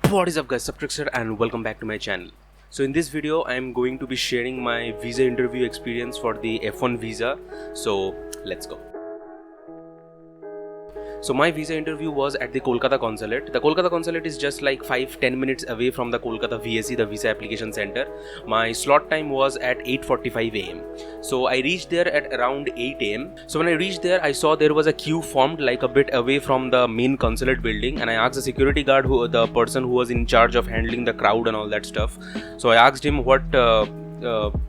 What is up guys, SubtreX here and welcome back to my channel. So in this video I am going to be sharing my visa interview experience for the F1 visa. So let's go. So my visa interview was at the Kolkata Consulate. The Kolkata Consulate is just like 5-10 minutes away from the Kolkata VSC, the Visa Application Center. My slot time was at 8:45 AM. So I reached there at around 8 AM. So when I reached there, I saw there was a queue formed like a bit away from the main consulate building, and I asked the security guard, the person who was in charge of handling the crowd and all that stuff. So I asked him what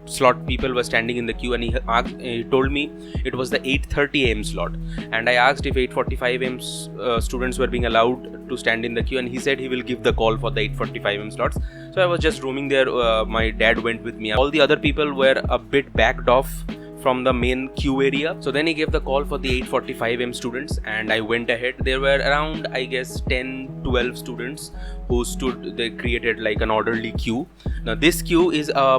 slot people were standing in the queue, and he told me it was the 8:30 AM slot, and I asked if 8:45 AM students were being allowed to stand in the queue, and he said he will give the call for the 8:45 AM slots. So I was just roaming there. My dad went with me. All the other people were a bit backed off from the main queue area. So then he gave the call for the 8:45 AM students, and I went ahead. There were around, I guess, 10-12 students who stood. They created like an orderly queue. Now this queue is a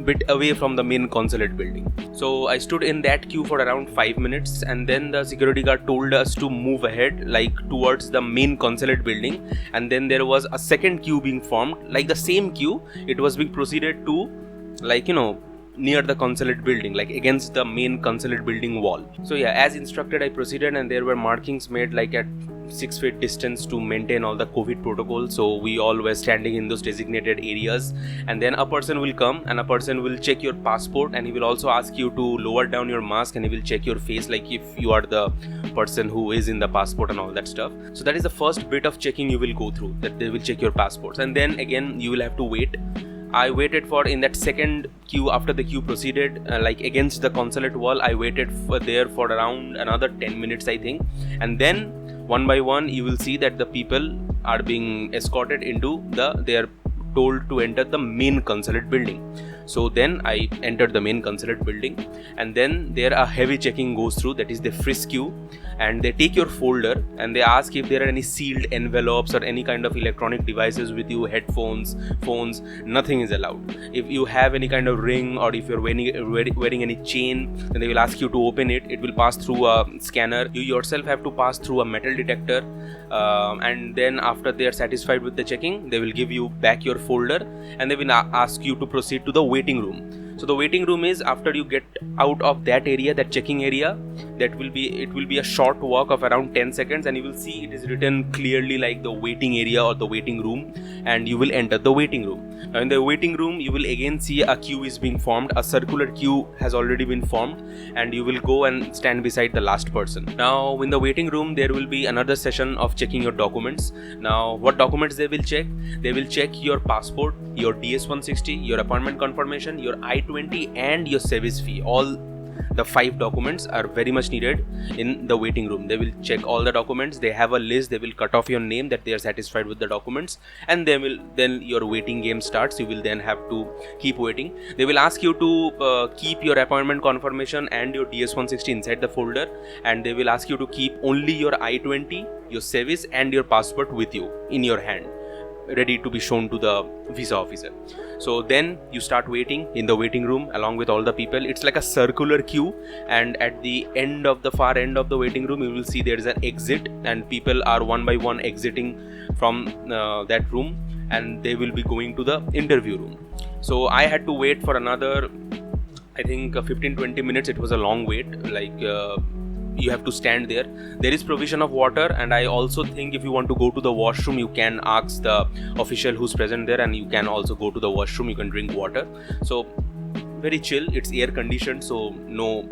bit away from the main consulate building. So I stood in that queue for around 5 minutes, and then the security guard told us to move ahead like towards the main consulate building, and then there was a second queue being formed, like the same queue. It was being proceeded to, like, near the consulate building, like against the main consulate building wall. So yeah, as instructed, I proceeded, and there were markings made like at 6 feet distance to maintain all the COVID protocol. So we all were standing in those designated areas, and then a person will come and a person will check your passport, and he will also ask you to lower down your mask, and he will check your face, like if you are the person who is in the passport and all that stuff. So that is the first bit of checking you will go through, that they will check your passports, and then again you will have to wait. I waited for, in that second queue, after the queue proceeded like against the consulate wall, I waited there for around another 10 minutes, I think. And then one by one you will see that the people are being escorted into they are told to enter the main consulate building. So then I entered the main consulate building, and then there a heavy checking goes through, that is they frisk you, and they take your folder and they ask if there are any sealed envelopes or any kind of electronic devices with you, headphones, phones, nothing is allowed. If you have any kind of ring, or if you're wearing any chain, then they will ask you to open it. It will pass through a scanner. You yourself have to pass through a metal detector, and then after they are satisfied with the checking, they will give you back your folder, and they will ask you to proceed to the waiting room. So the waiting room is, after you get out of that area, that checking area, it will be a short walk of around 10 seconds, and you will see it is written clearly like the waiting area or the waiting room, and you will enter the waiting room. Now in the waiting room you will again see a queue is being formed. A circular queue has already been formed, and you will go and stand beside the last person. Now in the waiting room there will be another session of checking your documents. Now what documents they will check? They will check your passport, your DS-160, your appointment confirmation, your I-20, and your service fee. All the 5 documents are very much needed in the waiting room. They will check all the documents. They have a list. They will cut off your name that they are satisfied with the documents, and then your waiting game starts. You will then have to keep waiting. They will ask you to keep your appointment confirmation and your DS-160 inside the folder, and they will ask you to keep only your I-20, your service, and your passport with you in your hand, ready to be shown to the visa officer. So then you start waiting in the waiting room along with all the people. It's like a circular queue, and at the far end of the waiting room you will see there is an exit, and people are one by one exiting from that room, and they will be going to the interview room. So I had to wait for another, I think, 15-20 minutes. It was a long wait, like you have to stand there. There is provision of water, and I also think if you want to go to the washroom, you can ask the official who's present there, and you can also go to the washroom. You can drink water. So very chill. It's air conditioned, so no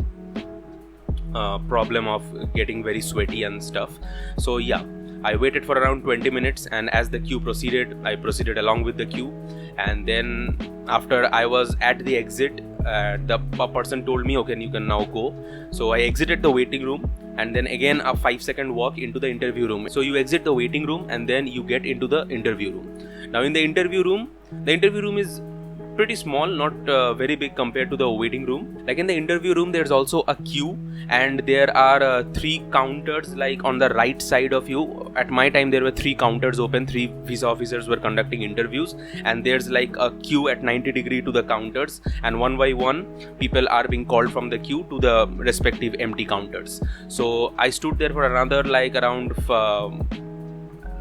problem of getting very sweaty and stuff. So yeah, I waited for around 20 minutes, and as the queue proceeded, I proceeded along with the queue. And then after I was at the exit, the person told me, okay, you can now go. So I exited the waiting room, and then again a 5-second walk into the interview room. So you exit the waiting room, and then you get into the interview room. Now in the interview room is pretty small, not very big compared to the waiting room. Like in the interview room there's also a queue, and there are 3 counters like on the right side of you. At my time there were 3 counters open. 3 visa officers were conducting interviews, and there's like a queue at 90 degree to the counters, and one by one people are being called from the queue to the respective empty counters. So I stood there for another like around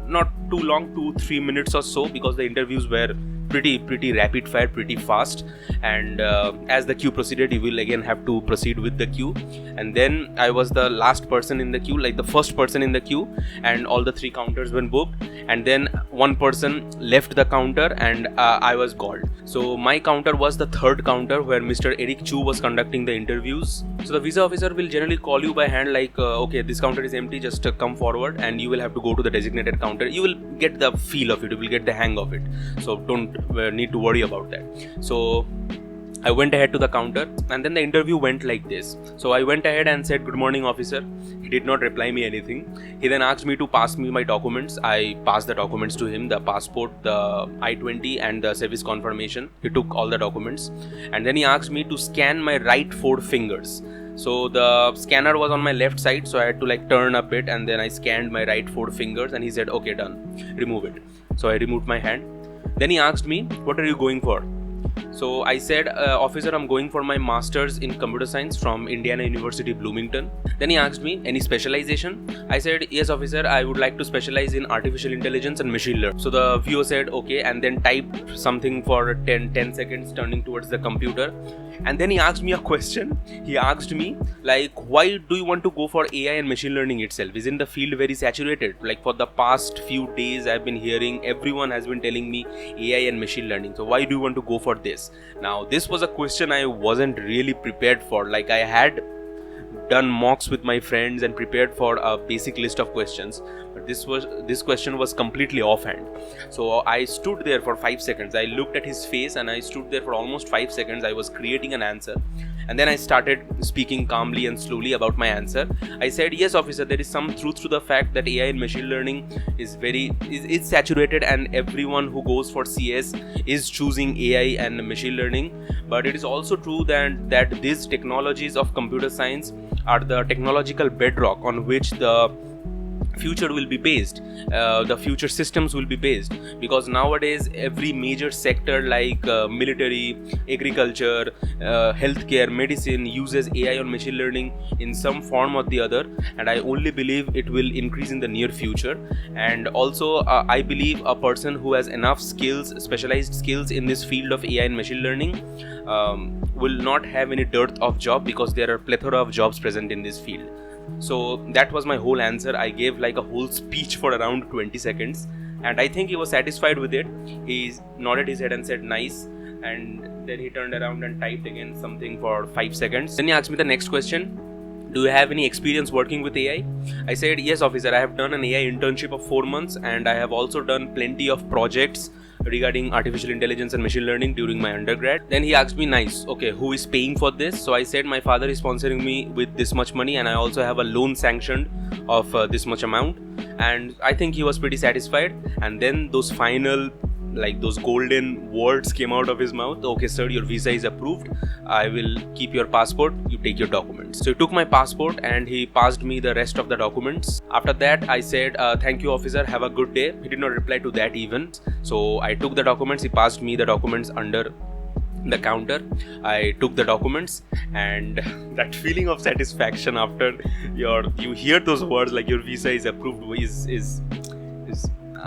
not too long, 2-3 minutes or so, because the interviews were pretty rapid fire, pretty fast. And as the queue proceeded, you will again have to proceed with the queue. And then I was the last person in the queue, like the first person in the queue, and all the 3 counters were booked. And then one person left the counter, and I was called. So my counter was the 3rd counter, where Mr. Eric Chu was conducting the interviews. So the visa officer will generally call you by hand, like okay, this counter is empty, just come forward, and you will have to go to the designated counter. You will get the feel of it, you will get the hang of it, so don't need to worry about that. So I went ahead to the counter, and then the interview went like this. So I went ahead and said, "Good morning, officer." He did not reply me anything. He then asked me to pass me my documents. I passed the documents to him, the passport, the I-20 and the service confirmation. He took all the documents, and then he asked me to scan my right 4 fingers. So the scanner was on my left side, so I had to like turn a bit, and then I scanned my right 4 fingers, and he said, "Okay, done, remove it." So I removed my hand. Then he asked me, "What are you going for?" So I said, "Officer, I'm going for my master's in computer science from Indiana University, Bloomington." Then he asked me, "Any specialization?" I said, "Yes, officer, I would like to specialize in artificial intelligence and machine learning." So the viewer said, "Okay," and then typed something for 10 seconds, turning towards the computer. And then he asked me a question. He asked me, like, "Why do you want to go for AI and machine learning itself? Isn't the field very saturated? Like, for the past few days, I've been hearing everyone has been telling me AI and machine learning. So why do you want to go for this?" Now, this was a question I wasn't really prepared for. Like, I had done mocks with my friends and prepared for a basic list of questions, but this question was completely offhand. So I stood there for 5 seconds. I looked at his face, and I stood there for almost 5 seconds. I was creating an answer, and then I started speaking calmly and slowly about my answer. I said, "Yes, officer, there is some truth to the fact that AI and machine learning is saturated, and everyone who goes for CS is choosing AI and machine learning. But it is also true that these technologies of computer science are the technological bedrock on which the future will be based, the future systems will be based, because nowadays every major sector like military, agriculture, healthcare, medicine uses AI or machine learning in some form or the other, and I only believe it will increase in the near future. And also I believe a person who has enough skills, specialized skills in this field of AI and machine learning will not have any dearth of job, because there are plethora of jobs present in this field." So that was my whole answer. I gave like a whole speech for around 20 seconds, and I think he was satisfied with it. He nodded his head and said, "Nice," and then he turned around and typed again something for 5 seconds. Then he asked me the next question: "Do you have any experience working with AI?" I said, "Yes, officer, I have done an AI internship of 4 months, and I have also done plenty of projects regarding artificial intelligence and machine learning during my undergrad." Then he asked me, "Nice, okay, who is paying for this?" So I said, "My father is sponsoring me with this much money, and I also have a loan sanctioned of this much amount." And I think he was pretty satisfied. And then those final, like those golden words came out of his mouth: "Okay, sir, your visa is approved. I will keep your passport. You take your documents." So he took my passport, and he passed me the rest of the documents. After that, I said, "Thank you, officer. Have a good day." He did not reply to that even. So I took the documents. He passed me the documents under the counter. I took the documents, and that feeling of satisfaction after you hear those words like your visa is approved is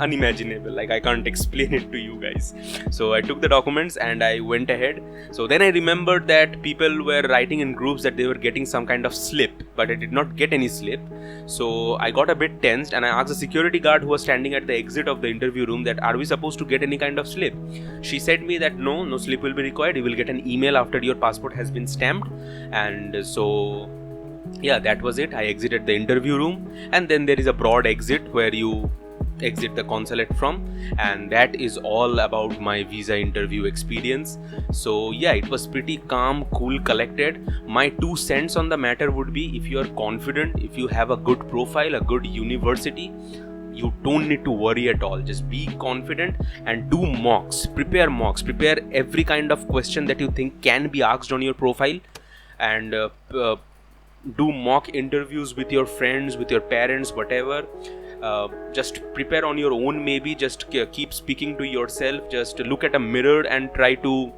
unimaginable. Like, I can't explain it to you guys. So I took the documents and I went ahead. So then I remembered that people were writing in groups that they were getting some kind of slip, but I did not get any slip. So I got a bit tensed, and I asked the security guard who was standing at the exit of the interview room that, "Are we supposed to get any kind of slip?" She said me that no slip will be required. You will get an email after your passport has been stamped. And so yeah, that was it. I exited the interview room, and then there is a broad exit where you exit the consulate from, and that is all about my visa interview experience. So yeah, it was pretty calm, cool, collected. My 2 cents on the matter would be, if you are confident, if you have a good profile, a good university, you don't need to worry at all. Just be confident and do mocks, prepare every kind of question that you think can be asked on your profile, and do mock interviews with your friends, with your parents, whatever. Just prepare on your own, maybe just keep speaking to yourself, just look at a mirror and try to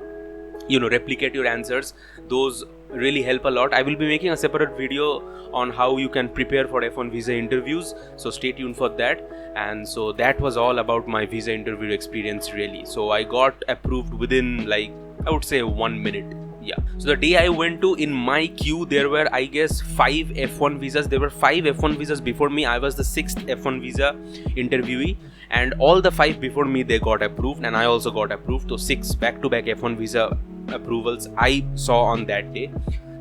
replicate your answers. Those really help a lot. I will be making a separate video on how you can prepare for F1 visa interviews, so stay tuned for that. And so that was all about my visa interview experience really. So I got approved within, like, I would say 1 minute. Yeah. So the day I went to, in my queue there were, I guess, 5 F1 visas. There were 5 F1 visas before me. I was the 6th F1 visa interviewee, and all the 5 before me, they got approved, and I also got approved. So 6 back-to-back F1 visa approvals I saw on that day,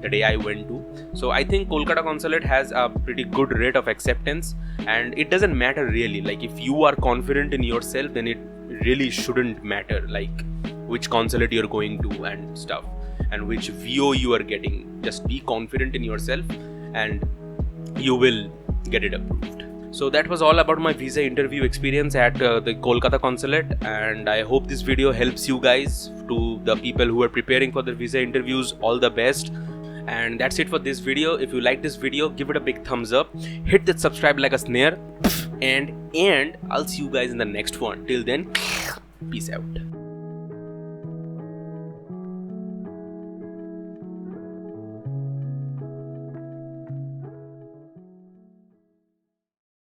the day I went to. So I think Kolkata Consulate has a pretty good rate of acceptance, and it doesn't matter really. Like, if you are confident in yourself, then it really shouldn't matter like which consulate you're going to and stuff, and which VO you are getting. Just be confident in yourself and you will get it approved. So that was all about my visa interview experience at the Kolkata Consulate, and I hope this video helps you guys. To the people who are preparing for the visa interviews, all the best. And that's it for this video. If you like this video, give it a big thumbs up, hit that subscribe like a snare, and I'll see you guys in the next one. Till then, peace out.